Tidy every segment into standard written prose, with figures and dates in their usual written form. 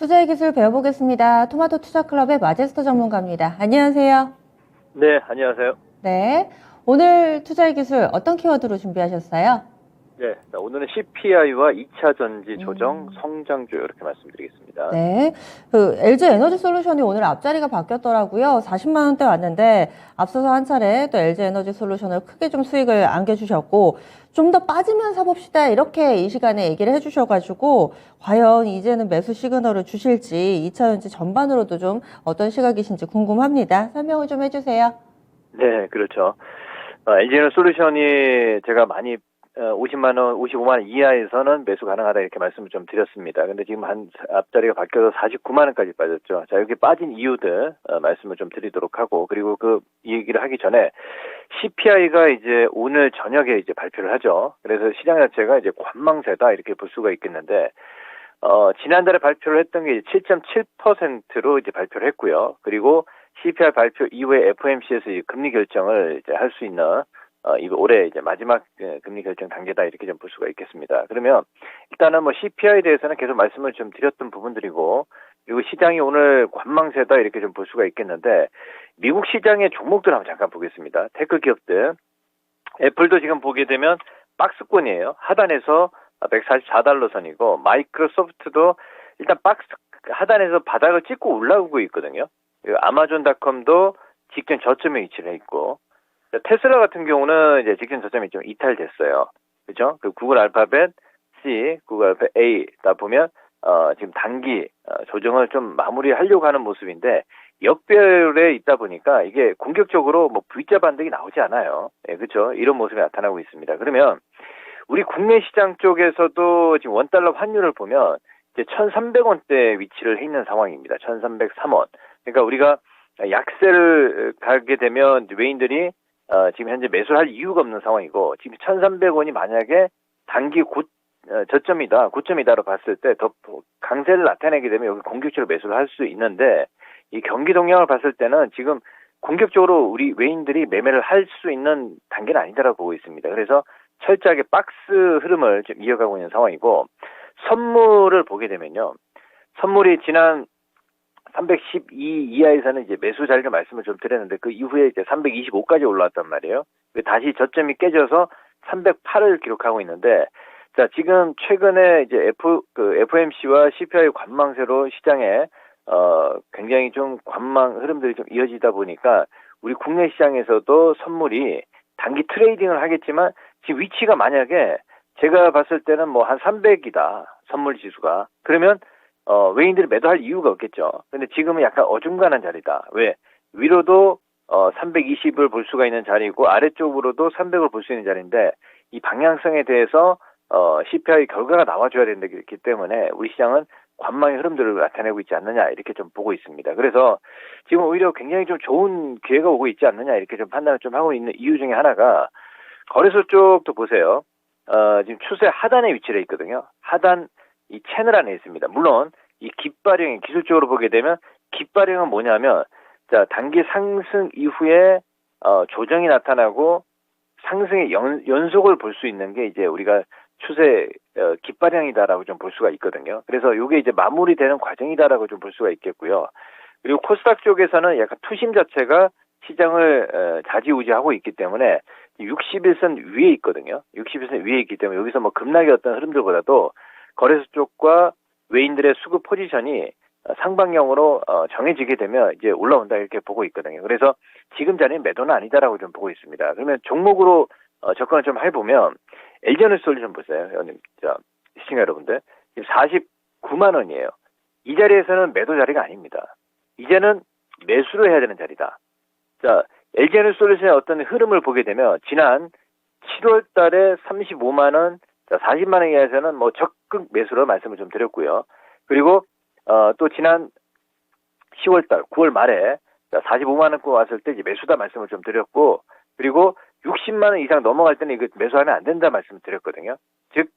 투자의 기술 배워보겠습니다. 토마토 투자클럽의 마제스터 전문가입니다. 안녕하세요. 네, 안녕하세요. 네. 오늘 투자의 기술 어떤 키워드로 준비하셨어요? 네, 오늘은 CPI와 2차 전지 조정 성장주 이렇게 말씀드리겠습니다. 네. LG 에너지 솔루션이 오늘 앞자리가 바뀌었더라고요. 40만 원대 왔는데 앞서서 한 차례 또 LG 에너지 솔루션을 크게 좀 수익을 안겨주셨고 좀 더 빠지면 사봅시다 이렇게 이 시간에 얘기를 해주셔가지고 과연 이제는 매수 시그널을 주실지 2차 전지 전반으로도 좀 어떤 시각이신지 궁금합니다. 설명을 좀 해주세요. 네, 그렇죠. LG에너지 솔루션이 제가 많이 50만 원, 55만 원 이하에서는 매수 가능하다 이렇게 말씀을 좀 드렸습니다. 근데 지금 앞자리가 바뀌어서 49만 원까지 빠졌죠. 자, 여기 빠진 이유들 말씀을 좀 드리도록 하고, 그리고 이 얘기를 하기 전에 CPI가 이제 오늘 저녁에 이제 발표를 하죠. 그래서 시장 자체가 이제 관망세다 이렇게 볼 수가 있겠는데, 지난달에 발표를 했던 게 7.7%로 이제 발표를 했고요. 그리고 CPI 발표 이후에 FOMC에서 금리 결정을 이제 할 수 있는 이거 올해 이제 마지막 금리 결정 단계다 이렇게 좀 볼 수가 있겠습니다. 그러면 일단은 뭐 CPI에 대해서는 계속 말씀을 좀 드렸던 부분들이고, 그리고 시장이 오늘 관망세다 이렇게 좀 볼 수가 있겠는데, 미국 시장의 종목들 한번 잠깐 보겠습니다. 테크 기업들. 애플도 지금 보게 되면 박스권이에요. 하단에서 144달러 선이고, 마이크로소프트도 일단 박스 하단에서 바닥을 찍고 올라오고 있거든요. 그리고 아마존닷컴도 직전 저점에 위치를 해 있고, 테슬라 같은 경우는 이제 직전 저점이 좀 이탈됐어요. 그죠? 그 구글 알파벳 C, 구글 알파벳 A다 보면, 지금 단기, 조정을 좀 마무리하려고 하는 모습인데, 역별에 있다 보니까 이게 공격적으로 뭐 V자 반등이 나오지 않아요. 예, 그렇죠? 이런 모습이 나타나고 있습니다. 그러면 우리 국내 시장 쪽에서도 지금 원달러 환율을 보면 이제 1,300원대 위치를 해 있는 상황입니다. 1,303원. 그러니까 우리가 약세를 가게 되면 외인들이 지금 현재 매수를 할 이유가 없는 상황이고, 지금 1,300원이 만약에 단기 저점이다, 고점이다로 봤을 때 더 강세를 나타내게 되면 여기 공격적으로 매수를 할 수 있는데, 이 경기 동향을 봤을 때는 지금 공격적으로 우리 외인들이 매매를 할 수 있는 단계는 아니다라고 보고 있습니다. 그래서 철저하게 박스 흐름을 좀 이어가고 있는 상황이고, 선물을 보게 되면요, 선물이 지난 312 이하에서는 이제 매수 자리를 말씀을 좀 드렸는데, 그 이후에 이제 325까지 올라왔단 말이에요. 다시 저점이 깨져서 308을 기록하고 있는데, 자, 지금 최근에 이제 FOMC와 CPI 관망세로 시장에 굉장히 좀 관망 흐름들이 좀 이어지다 보니까 우리 국내 시장에서도 선물이 단기 트레이딩을 하겠지만, 지금 위치가 만약에 제가 봤을 때는 뭐 한 300이다, 선물 지수가. 그러면 외인들이 매도할 이유가 없겠죠. 근데 지금은 약간 어중간한 자리다. 왜? 위로도 320을 볼 수가 있는 자리고, 아래쪽으로도 300을 볼 수 있는 자리인데, 이 방향성에 대해서 CPI 결과가 나와줘야 된다기 때문에 우리 시장은 관망의 흐름들을 나타내고 있지 않느냐 이렇게 좀 보고 있습니다. 그래서 지금 오히려 굉장히 좀 좋은 기회가 오고 있지 않느냐 이렇게 좀 판단을 좀 하고 있는 이유 중에 하나가, 거래소 쪽도 보세요. 지금 추세 하단에 위치해 있거든요. 하단 이 채널 안에 있습니다. 물론 이 깃발형이 기술적으로 보게 되면, 깃발형은 뭐냐면, 자, 단기 상승 이후에 조정이 나타나고 상승의 연속을 볼 수 있는 게 이제 우리가 추세 깃발형이다라고 좀 볼 수가 있거든요. 그래서 이게 이제 마무리되는 과정이다라고 좀 볼 수가 있겠고요. 그리고 코스닥 쪽에서는 약간 투심 자체가 시장을 좌지우지하고 있기 때문에 61선 위에 있거든요. 61선 위에 있기 때문에 여기서 뭐 급락의 어떤 흐름들보다도 거래소 쪽과 외인들의 수급 포지션이 상방향으로 정해지게 되면 이제 올라온다 이렇게 보고 있거든요. 그래서 지금 자리는 매도는 아니다라고 좀 보고 있습니다. 그러면 종목으로 접근을 좀 해보면, LG에너지 솔루션 보세요. 시청자 여러분들. 지금 49만 원이에요. 이 자리에서는 매도 자리가 아닙니다. 이제는 매수를 해야 되는 자리다. 자, LG에너지 솔루션의 어떤 흐름을 보게 되면, 지난 7월 달에 35만 원, 40만 원 이하에서는 뭐 적극 매수로 말씀을 좀 드렸고요. 그리고 또 지난 10월 달, 9월 말에 45만 원권 왔을 때 이제 매수다 말씀을 좀 드렸고, 그리고 60만 원 이상 넘어갈 때는 이거 매수하면 안 된다 말씀을 드렸거든요. 즉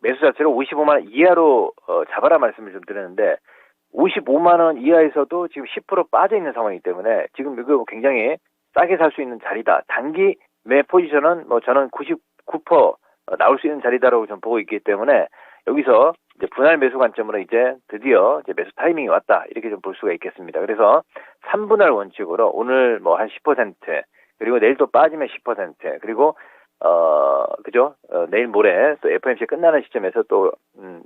매수 자체를 55만 원 이하로 잡아라 말씀을 좀 드렸는데, 55만 원 이하에서도 지금 10% 빠져 있는 상황이기 때문에 지금 이거 굉장히 싸게 살 수 있는 자리다. 단기 매 포지션은 뭐 저는 99% 나올 수 있는 자리다라고 좀 보고 있기 때문에, 여기서 이제 분할 매수 관점으로 이제 드디어 이제 매수 타이밍이 왔다 이렇게 좀 볼 수가 있겠습니다. 그래서 3분할 원칙으로 오늘 뭐 한 10% 그리고 내일 또 빠지면 10% 그리고 그죠? 내일 모레 또 FOMC 끝나는 시점에서 또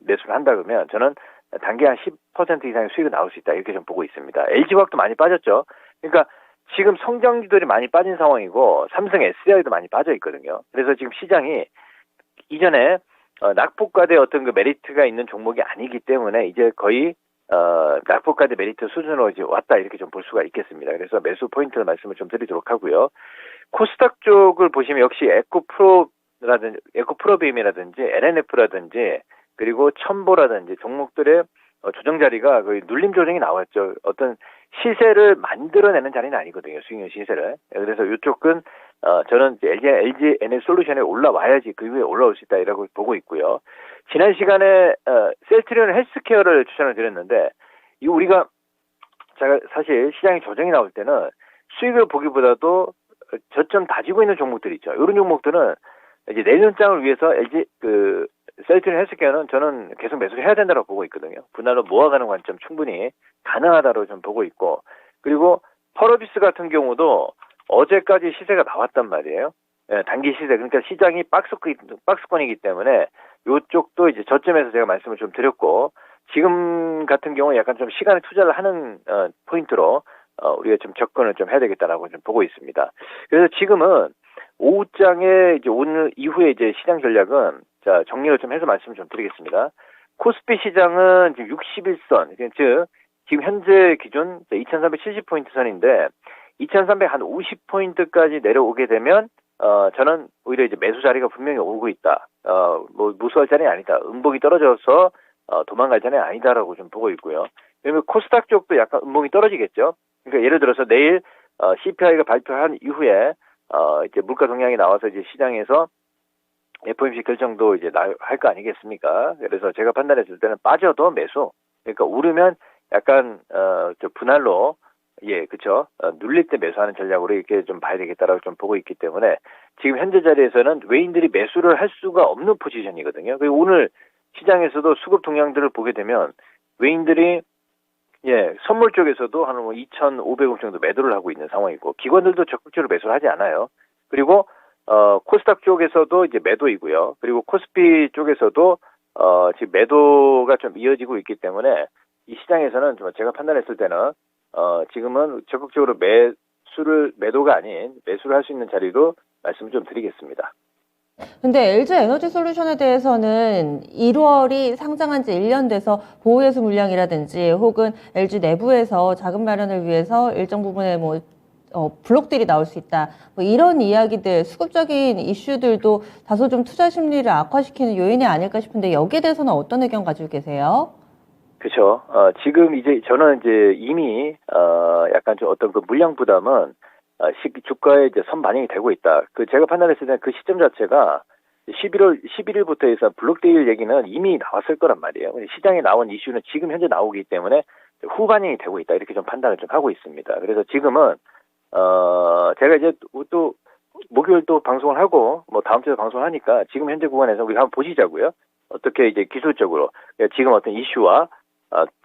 매수를 한다 그러면 저는 단기 한 10% 이상의 수익이 나올 수 있다 이렇게 좀 보고 있습니다. LG화학도 많이 빠졌죠. 그러니까 지금 성장주들이 많이 빠진 상황이고 삼성 SDI도 많이 빠져 있거든요. 그래서 지금 시장이 이전에 낙폭과대 어떤 그 메리트가 있는 종목이 아니기 때문에 이제 거의 낙폭과대 메리트 수준으로 이제 왔다 이렇게 좀 볼 수가 있겠습니다. 그래서 매수 포인트를 말씀을 좀 드리도록 하고요. 코스닥 쪽을 보시면 역시 에코프로비움이라든지 LNF라든지 그리고 첨보라든지 종목들의 조정 자리가 거의 눌림 조정이 나왔죠. 어떤 시세를 만들어내는 자리는 아니거든요. 수익률 시세를. 그래서 이쪽은 저는 LG 에너지솔루션에 올라와야지 그 이후에 올라올 수 있다 이라고 보고 있고요. 지난 시간에 셀트리온 헬스케어를 추천을 드렸는데 이 우리가 제가 사실 시장이 조정이 나올 때는 수익을 보기보다도 저점 다지고 있는 종목들 있죠. 이런 종목들은 이제 내년장을 위해서 셀트리온 헬스케어는 저는 계속 매수를 해야 된다고 보고 있거든요. 분할로 모아가는 관점 충분히 가능하다고 좀 보고 있고 그리고 펄어비스 같은 경우도 어제까지 시세가 나왔단 말이에요. 예, 단기 시세 그러니까 시장이 박스권이기 때문에 이쪽도 이제 저점에서 제가 말씀을 좀 드렸고 지금 같은 경우 약간 좀 시간에 투자를 하는 포인트로 우리가 좀 접근을 좀 해야 되겠다라고 좀 보고 있습니다. 그래서 지금은 오후장에 이제 오늘 이후에 이제 시장 전략은 자 정리를 좀 해서 말씀을 좀 드리겠습니다. 코스피 시장은 지금 61선 즉 지금 현재 기준 2,370포인트 선인데 2,350포인트까지 내려오게 되면 저는 오히려 이제 매수 자리가 분명히 오고 있다. 뭐 무수할 자리는 아니다. 음봉이 떨어져서 도망갈 자리는 아니다라고 좀 보고 있고요. 그러면 코스닥 쪽도 약간 음봉이 떨어지겠죠. 그러니까 예를 들어서 내일 CPI가 발표한 이후에 이제 물가 동향이 나와서 이제 시장에서 FOMC 결정도 이제 할 거 아니겠습니까? 그래서 제가 판단했을 때는 빠져도 매수. 그러니까 오르면 약간 저 분할로 그쵸. 눌릴 때 매수하는 전략으로 이렇게 좀 봐야 되겠다라고 좀 보고 있기 때문에 지금 현재 자리에서는 외인들이 매수를 할 수가 없는 포지션이거든요. 그리고 오늘 시장에서도 수급 동향들을 보게 되면 외인들이 선물 쪽에서도 한 2,500억 정도 매도를 하고 있는 상황이고 기관들도 적극적으로 매수를 하지 않아요. 그리고 코스닥 쪽에서도 이제 매도이고요. 그리고 코스피 쪽에서도 지금 매도가 좀 이어지고 있기 때문에 이 시장에서는 좀 제가 판단했을 때는 지금은 적극적으로 매도가 아닌 매수를 할 수 있는 자리로 말씀을 좀 드리겠습니다. 근데 LG 에너지솔루션에 대해서는 1월이 상장한 지 1년 돼서 보호예수 물량이라든지 혹은 LG 내부에서 자금 마련을 위해서 일정 부분의 블록들이 나올 수 있다. 뭐 이런 이야기들, 수급적인 이슈들도 다소 좀 투자 심리를 악화시키는 요인이 아닐까 싶은데 여기에 대해서는 어떤 의견 가지고 계세요? 그렇죠. 지금 이제 저는 이제 이미 약간 좀 어떤 그 물량 부담은 주가에 이제 선반영이 되고 있다. 제가 판단했을 때 그 시점 자체가 11일부터 해서 블록데일 얘기는 이미 나왔을 거란 말이에요. 시장에 나온 이슈는 지금 현재 나오기 때문에 후반영이 되고 있다. 이렇게 좀 판단을 좀 하고 있습니다. 그래서 지금은 제가 이제 또 목요일 또 방송을 하고 뭐 다음 주에 방송을 하니까 지금 현재 구간에서 우리가 한번 보시자고요. 어떻게 이제 기술적으로 지금 어떤 이슈와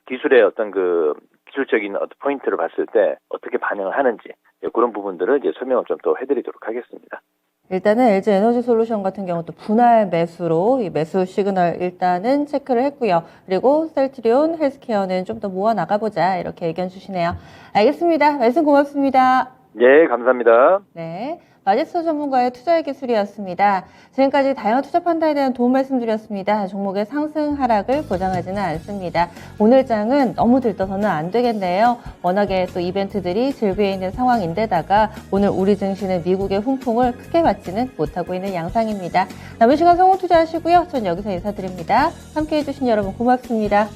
기술의 어떤 그 기술적인 어떤 포인트를 봤을 때 어떻게 반응을 하는지 그런 부분들을 이제 설명을 좀 더 해드리도록 하겠습니다. 일단은 LG 에너지솔루션 같은 경우 또 분할 매수로 이 매수 시그널 일단은 체크를 했고요. 그리고 셀트리온 헬스케어는 좀 더 모아 나가보자 이렇게 의견 주시네요. 알겠습니다. 말씀 고맙습니다. 네, 감사합니다. 네. 마제스터 전문가의 투자의 기술이었습니다. 지금까지 다양한 투자 판단에 대한 도움 말씀드렸습니다. 종목의 상승 하락을 보장하지는 않습니다. 오늘 장은 너무 들떠서는 안 되겠네요. 워낙에 또 이벤트들이 즐비해 있는 상황인데다가 오늘 우리 증시는 미국의 훈풍을 크게 받지는 못하고 있는 양상입니다. 남은 시간 성공 투자하시고요. 전 여기서 인사드립니다. 함께해 주신 여러분 고맙습니다.